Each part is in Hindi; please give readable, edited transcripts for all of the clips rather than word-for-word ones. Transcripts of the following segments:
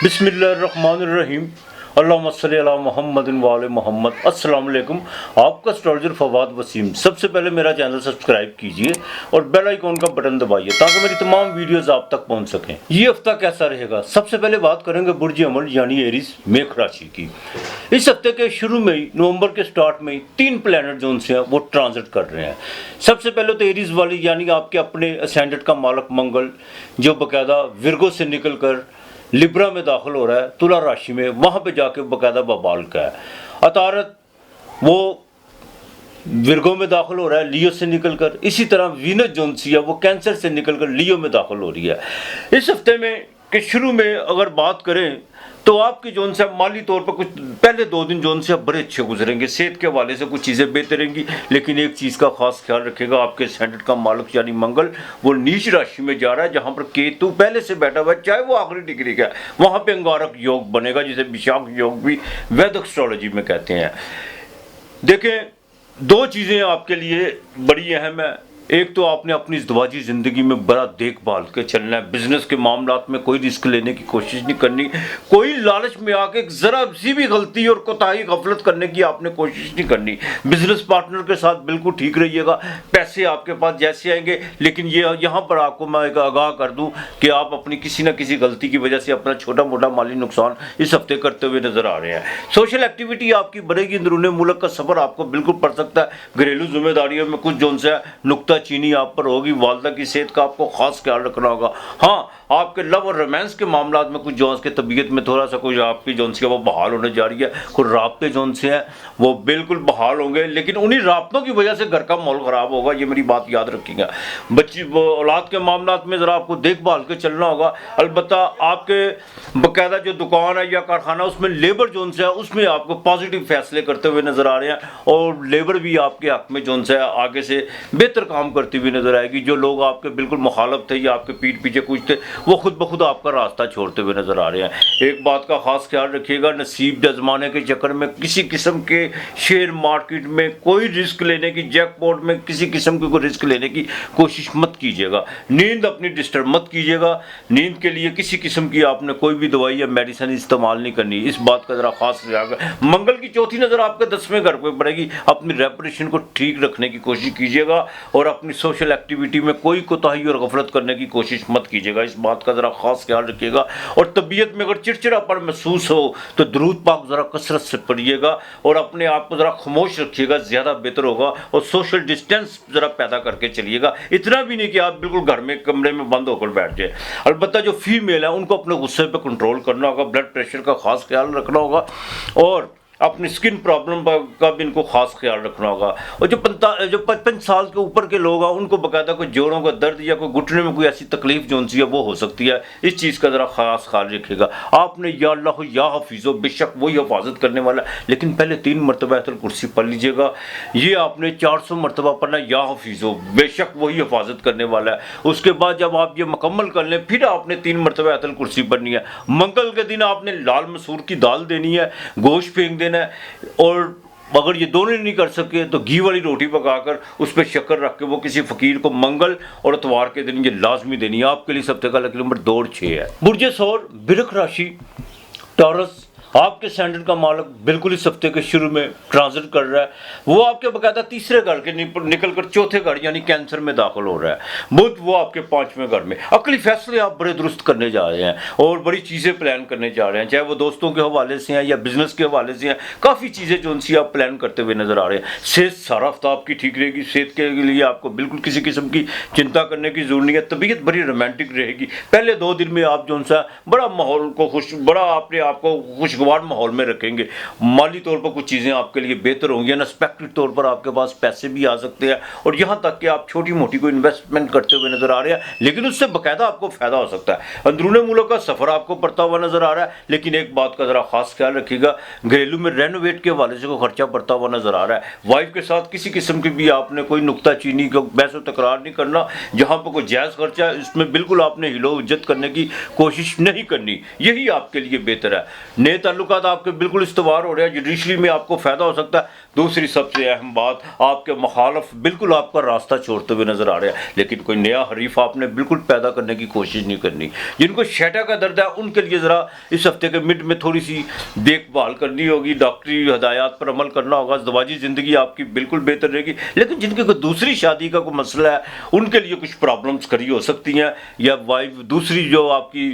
बिस्मिल्लाहिर्रहमानिर्रहीम। अल्लाहुम्मा सल्ली अला मुहम्मदिन व आले मोहम्मद। अस्सलाम वालेकुम। आपका एस्ट्रोलॉजर फवाद वसीम। सबसे पहले मेरा चैनल सब्सक्राइब कीजिए और बेल आइकॉन का बटन दबाइए ताकि मेरी तमाम वीडियोस आप तक पहुंच सकें। ये हफ्ता कैसा रहेगा? सबसे पहले बात करेंगे बुर्ज अमल यानी एरीज मेष राशि की। इस हफ्ते के शुरू में ही, नवंबर के स्टार्ट में ही 3 प्लैनेट जोन से वो ट्रांजिट कर रहे हैं। सबसे पहले तो एरीज वाली यानी आपके अपने असेंडेंट का मालक मंगल, जो बाकायदा विर्गो से निकल कर लिब्रा में दाखिल हो रहा है, तुला राशि में, वहाँ पे जाके बाकायदा बबाल का है। अतारत वो विर्गो में दाखिल हो रहा है लियो से निकलकर। इसी तरह वीनस जोनसिया वो कैंसर से निकलकर लियो में दाखिल हो रही है। इस हफ्ते में के शुरू में अगर बात करें तो आपकी जोन से माली तौर पर कुछ पहले 2 दिन जोन से बड़े अच्छे गुजरेंगे। सेहत के हवाले से कुछ चीज़ें बेहतर रहेंगी, लेकिन एक चीज़ का खास ख्याल रखेगा, आपके स्टैंडर्ड का मालिक यानी मंगल वो नीच राशि में जा रहा है, जहां पर केतु पहले से बैठा हुआ है, चाहे वो आखिरी डिग्री का है, वहां पे अंगारक योग बनेगा, जिसे विशाख योग भी वैदिक एस्ट्रोलॉजी में कहते हैं। देखें, 2 चीज़ें आपके लिए बड़ी अहम है। एक तो आपने अपनी इज़्दिवाजी ज़िंदगी में बड़ा देखभाल के चलना है। बिजनेस के मामलात में कोई रिस्क लेने की कोशिश नहीं करनी। कोई लालच में आके ज़रा सी भी गलती और कोताही गफलत करने की आपने कोशिश नहीं करनी। बिजनेस पार्टनर के साथ बिल्कुल ठीक रहिएगा। पैसे आपके पास जैसे आएंगे, लेकिन ये यहाँ पर आपको मैं एक आगाह कर दूँ कि आप अपनी किसी न किसी गलती की वजह से अपना छोटा मोटा माली नुकसान इस हफ्ते करते हुए नजर आ रहे हैं। सोशल एक्टिविटी आपकी बढ़ेगी। अंदरूनी मुल्क का सफ़र आपको बिल्कुल पड़ सकता है। घरेलू जिम्मेदारियों में कुछ जोन से नुकता चीनी आप पर होगी। वालदा की सेहत का आपको खास ख्याल रखना होगा। हाँ, आपके लव और रोमांस के मामलात में कुछ जोन के तबीयत में थोड़ा सा कुछ आपकी जोन से वो बहाल होने जा रही है। कुछ राब्ते जोन से हैं वो बिल्कुल बहाल होंगे, लेकिन उन्हीं राब्तों की वजह से घर का माहौल खराब होगा। ये मेरी बात याद रखिएगा। बच्ची औलाद के मामलात में ज़रा आपको देखभाल के चलना होगा। अलबत्ता आपके बाकायदा जो दुकान है या कारखाना, उसमें लेबर जोन से है, उसमें आपको पॉजिटिव फैसले करते हुए नजर आ रहे हैं और लेबर भी आपके हक में जोन से आगे से बेहतर काम करती हुई नजर आएगी। जो लोग आपके बिल्कुल मुखालफ थे या आपके पीठ पीछे कुछ थे, वो खुद ब खुद आपका रास्ता छोड़ते हुए नजर आ रहे हैं। एक बात का खास ख्याल रखिएगा, नसीब आजमाने के चक्कर में किसी किस्म के शेयर मार्केट में कोई रिस्क लेने की, जैकपॉट में किसी किस्म की कोई रिस्क लेने की कोशिश मत कीजिएगा। नींद अपनी डिस्टर्ब मत कीजिएगा। नींद के लिए किसी किस्म की आपने कोई भी दवाई या मेडिसिन इस्तेमाल नहीं करनी। इस बात का जरा खास ख्याल रखें। मंगल की चौथी नजर आपके 10वें घर पर पड़ेगी। अपनी रेपुटेशन को ठीक रखने की कोशिश कीजिएगा और अपनी सोशल एक्टिविटी में कोई कोताही और गफलत करने की कोशिश मत कीजिएगा। इस बात का जरा खास ख्याल रखिएगा। और तबीयत में अगर चिड़चिड़ापन महसूस हो तो दुरूद पाक जरा कसरत से पढ़िएगा और अपने आप को जरा खामोश रखिएगा, ज़्यादा बेहतर होगा। और सोशल डिस्टेंस जरा पैदा करके चलिएगा। इतना भी नहीं कि आप बिल्कुल घर में कमरे में बंद होकर बैठ जाए। अलबत्ता जो फीमेल है उनको अपने गुस्से पर कंट्रोल करना होगा। ब्लड प्रेशर का खास ख्याल रखना होगा और अपनी स्किन प्रॉब्लम का भी इनको खास ख्याल रखना होगा। और जो 55 साल के ऊपर के लोग हैं उनको बाकायदा कोई जोड़ों का दर्द या कोई घुटने में कोई ऐसी तकलीफ जो सी है वो हो सकती है। इस चीज़ का ज़रा खास ख्याल रखिएगा। आपने या अल्लाह या हफीज़ो, बेशक वही हिफाजत करने वाला है, लेकिन पहले 3 मरतबा आयतुल कुर्सी पढ़ लीजिएगा। ये आपने 400 मरतबा पढ़ना, या हफीज़ो, बेशक वही हिफाजत करने वाला है। उसके बाद जब आप ये मुकम्मल कर लें, फिर आपने 3 मरतबा आयतुल कुर्सी पढ़नी है। मंगल के दिन आपने लाल मसूर की दाल देनी है, गोश्त फेंक देना है, और अगर ये दोनों नहीं कर सके तो घी वाली रोटी पकाकर उस पर शक्कर रख के वो किसी फकीर को मंगल और इतवार के दिन ये लाजमी देनी है। आपके लिए हफ्ते का लकी नंबर 2 और 6 है। बुर्ज सौर वृश्चिक राशि टॉरस, आपके स्टैंडर्ड का मालिक बिल्कुल इस हफ्ते के शुरू में ट्रांजिट कर रहा है। वो आपके बाकायदा 3रे घर के निकलकर 4थे घर यानी कैंसर में दाखिल हो रहा है। बुध वो आपके 5वें घर में। अकली फैसले आप बड़े दुरुस्त करने जा रहे हैं और बड़ी चीज़ें प्लान करने जा रहे हैं, चाहे वो दोस्तों के हवाले से हैं या बिजनेस के हवाले से हैं। काफ़ी चीज़ें जो उनसी आप प्लान करते हुए नजर आ रहे हैं। सेहत सारा हफ्ता आपकी ठीक रहेगी। सेहत के लिए आपको बिल्कुल किसी किस्म की चिंता करने की जरूरत नहीं है। तबीयत बड़ी रोमांटिक रहेगी। पहले 2 दिन में आप जो सा बड़ा माहौल को बड़ा अपने आप को खुशगवार माहौल में रखेंगे। माली तौर पर कुछ चीज़ें आपके लिए बेहतर होंगी। अनएक्सपेक्टेड तौर पर आपके पास पैसे भी आ सकते हैं और यहाँ तक कि आप छोटी मोटी कोई इन्वेस्टमेंट करते हुए नजर आ रहे हैं, लेकिन उससे बाकायदा आपको फायदा हो सकता है। अंदरूनी मुल्क का सफर आपको पड़ता हुआ नजर आ रहा है, लेकिन एक बात का जरा खास ख्याल रखिएगा, घरेलू में रेनोवेट के हवाले से कोई खर्चा पड़ता हुआ नजर आ रहा है। वाइफ के साथ किसी किस्म की भी आपने कोई नुक्ता चीनी को बहस तकरार नहीं करना। जहाँ पर कोई जायज़ खर्चा है इसमें बिल्कुल आपने हिलो इज्जत करने की कोशिश नहीं करनी। यही आपके लिए बेहतर है। नेता ताल्लुकात आपके बिल्कुल इस्तवार हो रहे हैं, जुडिशरी में आपको फ़ायदा हो सकता है। दूसरी सबसे अहम बात, आपके मुखालफ बिल्कुल आपका रास्ता छोड़ते हुए नज़र आ रहे हैं, लेकिन कोई नया हरीफ आपने बिल्कुल पैदा करने की कोशिश नहीं करनी। जिनको शेटा का दर्द है उनके लिए ज़रा इस हफ्ते के मिड में थोड़ी सी देखभाल करनी होगी, डॉक्टरी हदायत पर अमल करना होगा। ज़वाजी ज़िंदगी आपकी बिल्कुल बेहतर रहेगी। लेकिन जिनकी कोई दूसरी शादी का कोई मसला है उनके लिए कुछ प्रॉब्लम्स खड़ी हो सकती हैं, या वाइफ दूसरी जो आपकी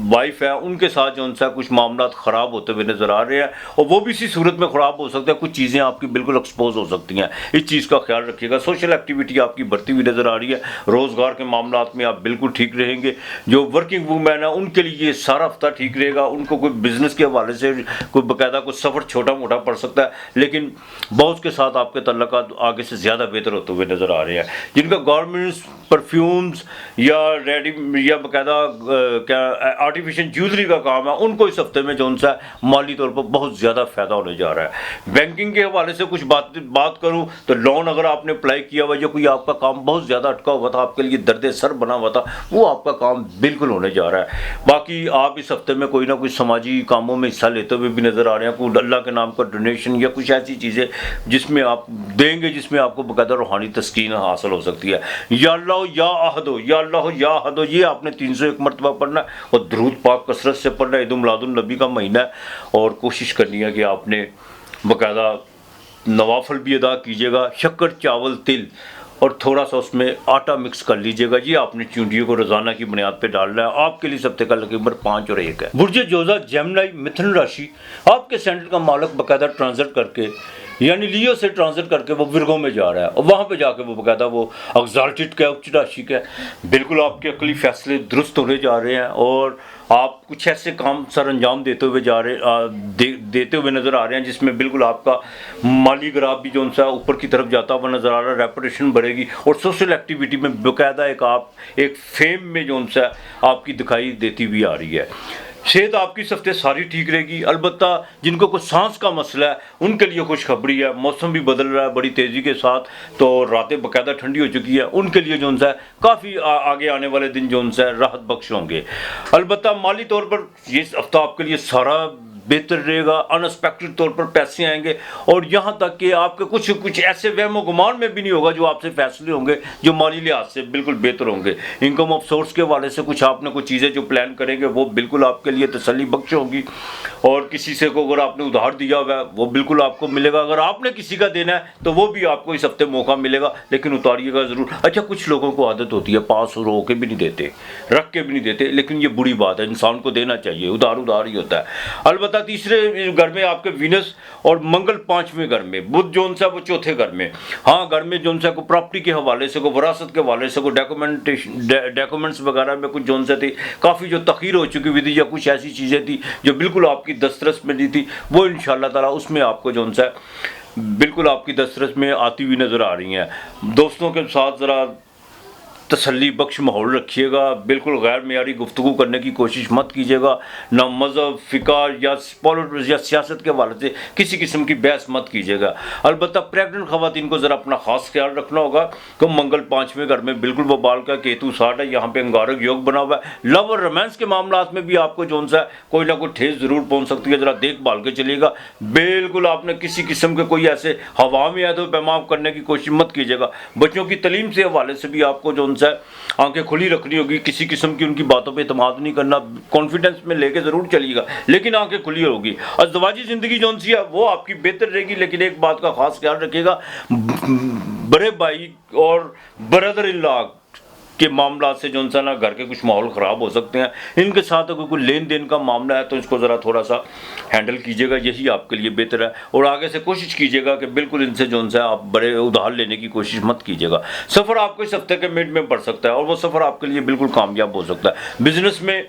वाइफ है उनके साथ जो उनसे कुछ मामला ख़राब होते हुए नज़र आ रहे हैं, और वो भी इसी सूरत में ख़राब हो सकते हैं। कुछ चीज़ें आपकी बिल्कुल एक्सपोज हो सकती हैं, इस चीज़ का ख्याल रखिएगा। सोशल एक्टिविटी आपकी बढ़ती हुई नज़र आ रही है। रोज़गार के मामला में आप बिल्कुल ठीक रहेंगे। जो वर्किंग वूमेन है उनके लिए ये सारा हफ्ता ठीक रहेगा। उनको कोई बिजनेस के हवाले से कोई बाकायदा कोई सफ़र छोटा मोटा पड़ सकता है, लेकिन बॉस के साथ आपके तल्लुकात आगे से ज़्यादा बेहतर होते हुए नज़र आ रहे हैं। जिनका गारमेंट्स, परफ्यूम्स या रेडी या बाकायदा क्या आर्टिफिशियल ज्वेलरी का काम है, उनको इस हफ्ते में जो उनसा माली तौर पर बहुत ज़्यादा फ़ायदा होने जा रहा है। बैंकिंग के हवाले से कुछ बात करूँ तो लोन अगर आपने अप्लाई किया हुआ या कोई आपका काम बहुत ज़्यादा अटका हुआ था, आपके लिए दर्द सर बना हुआ था, वो आपका काम बिल्कुल होने जा रहा है। बाकी आप इस हफ्ते में कोई ना कोई समाजी कामों में हिस्सा लेते हुए भी नज़र आ रहे हैं। कोई अल्लाह के नाम का डोनेशन या कुछ ऐसी चीज़ें जिसमें आप देंगे जिसमें आपको बाकायदा रूहानी तस्कीन हासिल हो सकती है। या अल्लाह या अहदो, या अल्लाह या अहदो, ये आपने 301 मरतबा पढ़ना है और दरूद पाक कसरत से पढ़ना है। ईद मिलादुन नबी का महीना है और कोशिश करनी है कि आपने बाकायदा नवाफल भी अदा कीजिएगा। शक्कर, चावल, तिल और थोड़ा सा उसमें आटा मिक्स कर लीजिएगा। ये आपने चूंटियों को रोजाना की बुनियाद पे डालना है। आपके लिए हफ्ते का लकी नंबर 5 और 1 है। बुर्ज जोजा, जेमिनी, मिथुन राशि, आपके सेंटर का मालक बाकायदा ट्रांजिट करके यानी लियो से ट्रांजिट करके वो विर्गो में जा रहा है और वहाँ पे जाके वो बाकायदा वो एग्जाल्टेड का उच्च राशि का बिल्कुल आपके अकली फैसले दुरुस्त होने जा रहे हैं और आप कुछ ऐसे काम सर अंजाम देते हुए देते हुए नज़र आ रहे हैं जिसमें बिल्कुल आपका माली ग्राफ भी जो उनसा ऊपर की तरफ जाता हुआ नज़र आ रहा है। रेपुटेशन बढ़ेगी और सोशल एक्टिविटी में बाकायदा एक फेम में जो उनसा आपकी दिखाई देती हुई आ रही है। सेहत आपकी इस हफ्ते सारी ठीक रहेगी। अलबत्ता जिनको कुछ सांस का मसला है उनके लिए खुशखबरी है। मौसम भी बदल रहा है बड़ी तेज़ी के साथ, तो रातें बाकायदा ठंडी हो चुकी है। उनके लिए जो है काफ़ी आगे आने वाले दिन जो है राहत बख्श होंगे। अलबत्ता माली तौर पर ये हफ्ता आपके लिए सारा बेहतर रहेगा। अनएक्सपेक्टेड तौर पर पैसे आएंगे और यहाँ तक कि आपके कुछ ऐसे वहम गुमान में भी नहीं होगा जो आपसे फैसले होंगे जो माली लिहाज से बिल्कुल बेहतर होंगे। इनकम ऑफ सोर्स के हवाले से कुछ आपने कुछ चीज़ें जो प्लान करेंगे वो बिल्कुल आपके लिए तसल्ली बख्श होगी। और किसी से को अगर आपने उधार दिया हुआ है वो बिल्कुल आपको मिलेगा। अगर आपने किसी का देना है तो वो भी आपको इस हफ्ते मौका मिलेगा, लेकिन उतारिएगा ज़रूर। अच्छा, कुछ लोगों को आदत होती है पास रो के भी नहीं देते, रख के भी नहीं देते, लेकिन ये बुरी बात है। इंसान को देना चाहिए, उधार ही होता है। अलबत्ता तीसरे घर में आपके वीनस और मंगल 5वें घर में, बुध जो सा वो 4थे घर में। हाँ, घर में जो सा को प्रॉपर्टी के हवाले से, को विरासत के हवाले से, को डॉक्यूमेंट्स वगैरह में कुछ जो सा थी काफ़ी जो तखीर हो चुकी हुई थी या कुछ ऐसी चीज़ें थी जो बिल्कुल आपकी दस्तरस में नहीं थी, वो इंशाअल्लाह ताला उसमें आपको जो सा बिल्कुल आपकी दस्तरस में आती हुई नज़र आ रही हैं। दोस्तों के साथ ज़रा तसल्ली बख्श माहौल रखिएगा। बिल्कुल गैर मेयारी गुफ्तगू करने की कोशिश मत कीजिएगा। ना मज़हब, फ़िक़्ह या पॉलिटिक्स या सियासत के हवाले से किसी किस्म की बहस मत कीजिएगा। अलबत्ता प्रेगनेंट ख़वातीन को ज़रा अपना ख़ास ख्याल रखना होगा कि मंगल 5वें घर में बिल्कुल वो बाल का केतु 60 है, यहाँ पे अंगारक योग बना हुआ है। लव और रोमांस के मामला में भी आपको जो सा कोई ना कोई ठेस ज़रूर पहुँच सकती है। ज़रा देखभाल के चलिएगा। बिल्कुल आपने किसी किस्म के कोई ऐसे हवा में ऐदो पैमाव करने की कोशिश मत कीजिएगा। बच्चों की तलीम से हवाले से भी आपको जो आंखें खुली रखनी होगी। किसी किस्म की उनकी बातों पे एतमाद नहीं करना, कॉन्फिडेंस में लेके ज़रूर चलिएगा, लेकिन आंखें खुली होगी। अज़वाजी ज़िंदगी जो सी है वो आपकी बेहतर रहेगी, लेकिन एक बात का खास ख्याल रखिएगा, बड़े भाई और ब्रदर इन लॉ के मामला से जो ना घर के कुछ माहौल ख़राब हो सकते हैं। इनके साथ अगर कोई लेन देन का मामला है तो इसको ज़रा थोड़ा सा हैंडल कीजिएगा, यही आपके लिए बेहतर है। और आगे से कोशिश कीजिएगा कि बिल्कुल इनसे जो है आप बड़े उधार लेने की कोशिश मत कीजिएगा। सफ़र आपको इस हफ्ते के मिड में पड़ सकता है और वो सफ़र आपके लिए बिल्कुल कामयाब हो सकता है। बिजनेस में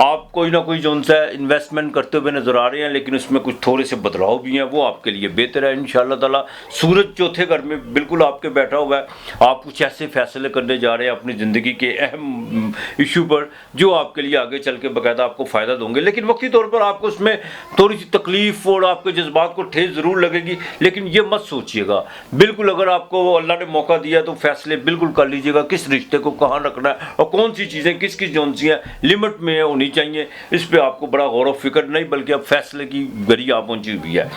आप कोई ना कोई जो सा इन्वेस्टमेंट करते हुए नज़र आ रहे हैं, लेकिन उसमें कुछ थोड़े से बदलाव भी हैं, वो आपके लिए बेहतर है इंशाअल्लाह ताला। सूरज 4थे घर में बिल्कुल आपके बैठा हुआ है। आप कुछ ऐसे फैसले करने जा रहे हैं अपनी ज़िंदगी के अहम इशू पर जो आपके लिए आगे चल के बाकायदा आपको फ़ायदा देंगे, लेकिन वक्ती तौर पर आपको उसमें थोड़ी सी तकलीफ़ और आपके जज्बात को ठेस ज़रूर लगेगी। लेकिन ये मत सोचिएगा, बिल्कुल अगर आपको अल्लाह ने मौका दिया तो फैसले बिल्कुल कर लीजिएगा किस रिश्ते को कहाँ रखना है और कौन सी चीज़ें किस जो सी हैं लिमिट में होनी होनी चाहिए, इस पे आपको बड़ा गौर व फिक्र नहीं बल्कि अब फैसले की घड़ी आ पहुंची हुई है।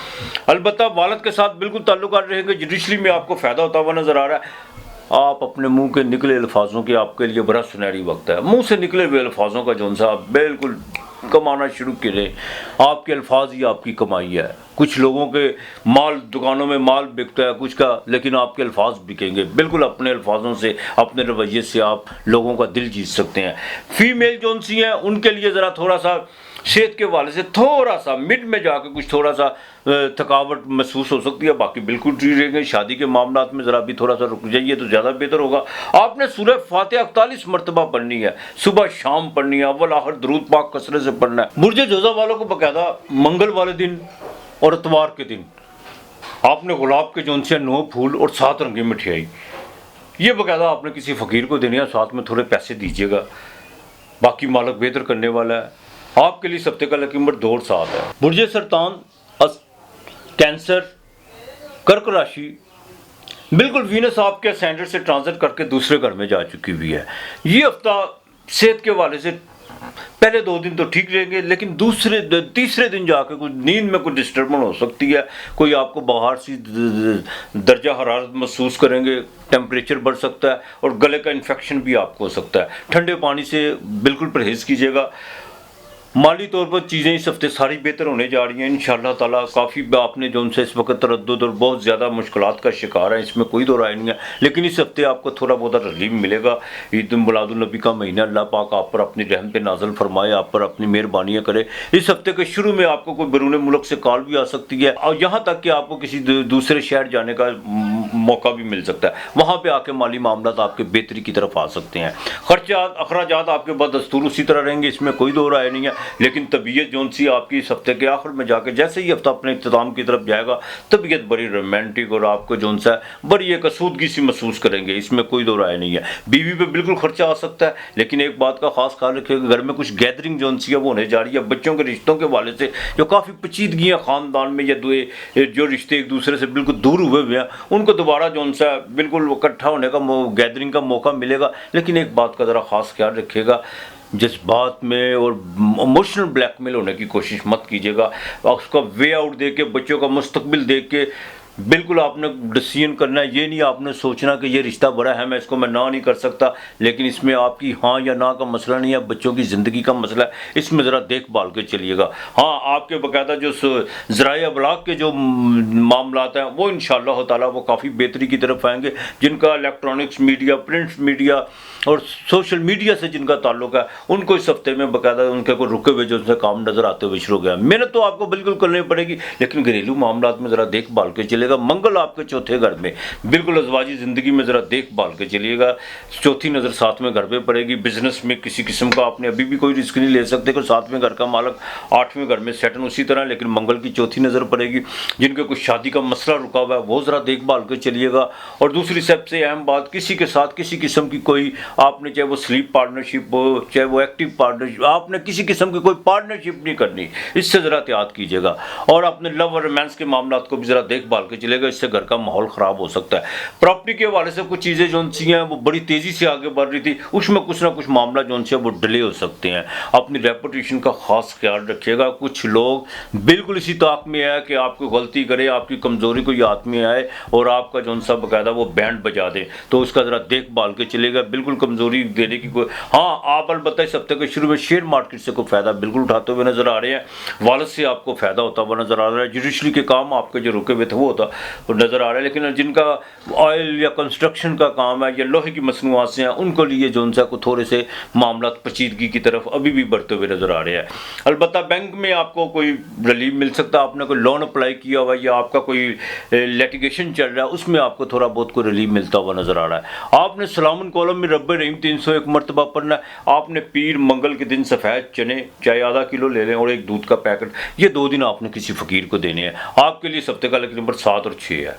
अलबत्ता वालिद के साथ बिल्कुल ताल्लुकात रहेंगे, जुडिशली में आपको फ़ायदा होता हुआ नज़र आ रहा है। आप अपने मुंह के निकले अल्फाजों की आपके लिए बड़ा सुनहरी वक्त है। मुंह से निकले हुए अल्फाजों का जो सा बिल्कुल कमाना शुरू करें। आपके अल्फाज ही आपकी कमाई है। कुछ लोगों के माल दुकानों में माल बिकता है कुछ का, लेकिन आपके अल्फाज बिकेंगे। बिल्कुल अपने अल्फाजों से, अपने रवैये से आप लोगों का दिल जीत सकते हैं। फीमेल जो सी हैं उनके लिए ज़रा थोड़ा सा सेहत के हवाले से थोड़ा सा मिड में जाकर कुछ थोड़ा सा थकावट महसूस हो सकती है, बाकी बिल्कुल ठीक रहेंगे। शादी के मामलात में ज़रा भी थोड़ा सा रुक जाइए तो ज़्यादा बेहतर होगा। आपने सूरह फातिहा 41 मरतबा पढ़नी है, सुबह शाम पढ़नी है, अव्वल आखिर दरूद पाक कसरत से पढ़ना है। बुर्ज जोज़ा वालों को बाकायदा मंगल वाले दिन और इतवार के दिन आपने गुलाब के जौन से 9 फूल और 7 रंगी मिठाई ये बाकायदा आपने किसी फ़कीर को देनी है, साथ में थोड़े पैसे दीजिएगा। बाकी मालिक बेहतर करने वाला है। आपके लिए इस हफ्ते का लकी नंबर 2 और 7 है। बुर्ज सरतान, कैंसर, कर्क राशि, बिल्कुल वीनस आपके असेंडेंट से ट्रांजिट करके दूसरे घर में जा चुकी हुई है। ये हफ्ता सेहत के हवाले से पहले 2 दिन तो ठीक रहेंगे, लेकिन तीसरे दिन जाकर कुछ नींद में कुछ डिस्टर्बेंस हो सकती है। कोई आपको बाहर सी दर्जा हरारत महसूस करेंगे, टेम्परेचर बढ़ सकता है और गले का इन्फेक्शन भी आपको हो सकता है। ठंडे पानी से बिल्कुल परहेज़ कीजिएगा। माली तौर पर चीज़ें इस हफ्ते सारी बेहतर होने जा रही हैं इंशाअल्लाह ताला। काफ़ी आपने जो उनसे इस वक्त तरद्दुद और बहुत ज़्यादा मुश्किलात का शिकार है, इसमें कोई दो राय नहीं है, लेकिन इस हफ्ते आपको थोड़ा बहुत रिलीफ मिलेगा। ईद मिलादुन्नबी का महीना, अल्लाह पाक आप पर अपनी रहम पे नाजल फरमाए, आप पर अपनी मेहरबानियाँ करे। इस हफ्ते के शुरू में आपको कोई बैरून मुल्क से कॉल भी आ सकती है और यहाँ तक कि आपको किसी दूसरे शहर जाने का मौका भी मिल सकता है। वहाँ पर आके माली मामला आपके बेहतरी की तरफ आ सकते हैं। खर्चा अखराजात आपके बदस्तूर उसी तरह रहेंगे, इसमें कोई दो राय नहीं है, लेकिन तबीयत जो सी आपकी इस हफ्ते के आखिर में जाकर जैसे ही हफ्ता अपने इख्तिताम की तरफ जाएगा, तबीयत बड़ी रोमांटिक और आपको जो सा बड़ी एक आसूदगी सी महसूस करेंगे, इसमें कोई दो राय नहीं है। बीवी पे बिल्कुल खर्चा आ सकता है, लेकिन एक बात का खास ख्याल रखिएगा, घर में कुछ गैदरिंग जो सी है वो होने जा रही है। बच्चों के रिश्तों के हवाले से जो काफ़ी पेचीदगियाँ ख़ानदान में या जो रिश्ते एक दूसरे से बिल्कुल दूर हुए हुए हैं, उनको दोबारा जो सा बिल्कुल इकट्ठा होने का गैदरिंग का मौका मिलेगा। लेकिन एक बात का ज़रा ख़ास ख्याल रखिएगा, जिस बात में और इमोशनल ब्लैकमेल होने की कोशिश मत कीजिएगा। उसका वे आउट दे के, बच्चों का मुस्तकबिल देख के बिल्कुल आपने डिसीजन करना है। ये नहीं आपने सोचना कि ये रिश्ता बड़ा है, मैं इसको ना नहीं कर सकता, लेकिन इसमें आपकी हाँ या ना का मसला नहीं है, बच्चों की ज़िंदगी का मसला है। इसमें ज़रा देखभाल के चलिएगा। हाँ, आपके बाकायदा जो ज़राए अबलाग के जो मामलात हैं वो इंशाअल्लाह ताला वो काफ़ी बेहतरी की तरफ आएंगे। जिनका इलेक्ट्रॉनिक्स मीडिया, प्रिंट मीडिया और सोशल मीडिया से जिनका ताल्लुक है, उनको इस हफ्ते में बाकायदा उनके को रुके हुए जो उनसे काम नज़र आते हुए शुरू हो गया। मेहनत तो आपको बिल्कुल करनी पड़ेगी, लेकिन घरेलू मामलात में ज़रा देखभाल के चलिएगा। मंगल आपके चौथे घर में, बिल्कुल अज़वाजी ज़िंदगी में ज़रा देखभाल के चलिएगा। चौथी नज़र 7वें घर पे पड़ेगी। बिजनेस में किसी किस्म का आपने अभी भी कोई रिस्क नहीं ले सकते, कि 7वें घर का मालक 8वें घर में सेटल उसी तरह, लेकिन मंगल की चौथी नज़र पड़ेगी। जिनके कुछ शादी का मसला रुका हुआ है वो ज़रा देखभाल के चलिएगा। और दूसरी सबसे अहम बात, किसी के साथ किसी किस्म की कोई आपने, चाहे वो स्लीप पार्टनरशिप हो, चाहे वो एक्टिव पार्टनरशिप, आपने किसी किस्म की कोई पार्टनरशिप नहीं करनी, इससे ज़रा एहतियात कीजिएगा। और अपने लव और रोमांस के मामला को भी ज़रा देखभाल के चलेगा, इससे घर का माहौल ख़राब हो सकता है। प्रॉपर्टी के हवाले से कुछ चीज़ें जो सी हैं वो बड़ी तेज़ी से आगे बढ़ रही थी, उसमें कुछ ना कुछ मामला जो है वो डिले हो सकते हैं। अपनी रेपुटेशन का ख़ास ख्याल रखिएगा। कुछ लोग बिल्कुल इसी ताक में आए कि आपको गलती करे, आपकी कमज़ोरी को याद में आए और आपका जो सा बाकायदा वो बैंड बजा दे, तो उसका ज़रा देखभाल के चलेगा। बिल्कुल कमज़ोरी देने की कोई, हाँ, आप अलबत्ता इस हफ्ते के शुरू में शेयर मार्केट से कोई फ़ायदा बिल्कुल उठाते हुए नज़र आ रहे हैं। वालिद से आपको फ़ायदा होता हुआ नज़र आ रहा है। जुडिशरी के काम आपके जो रुके हुए थे वो होता नज़र आ रहा है। लेकिन जिनका ऑयल या कंस्ट्रक्शन का काम है या लोहे की मसनूआत से हैं, उनको लिए जो उनसे को थोड़े से मामला पेचीदगी की तरफ अभी भी बढ़ते हुए नज़र आ रहे हैं। अलबत्ता बैंक में आपको कोई रिलीफ मिल सकता है। आपने कोई लोन अप्लाई किया हुआ या आपका कोई लिटिगेशन चल रहा है, उसमें आपको थोड़ा बहुत कोई रिलीफ मिलता हुआ नज़र आ रहा है। आपने सलामुन कॉलम में रब्बे रहीम 301 मरतबा पढ़ना है। आपने पीर मंगल के दिन सफ़ेद चने चाहे आधा किलो ले लें और एक दूध का पैकेट, ये 2 दिन आपने किसी फ़कीर को देने हैं। आपके लिए इस हफ्ते का लेकिन नंबर 7 और 6 है।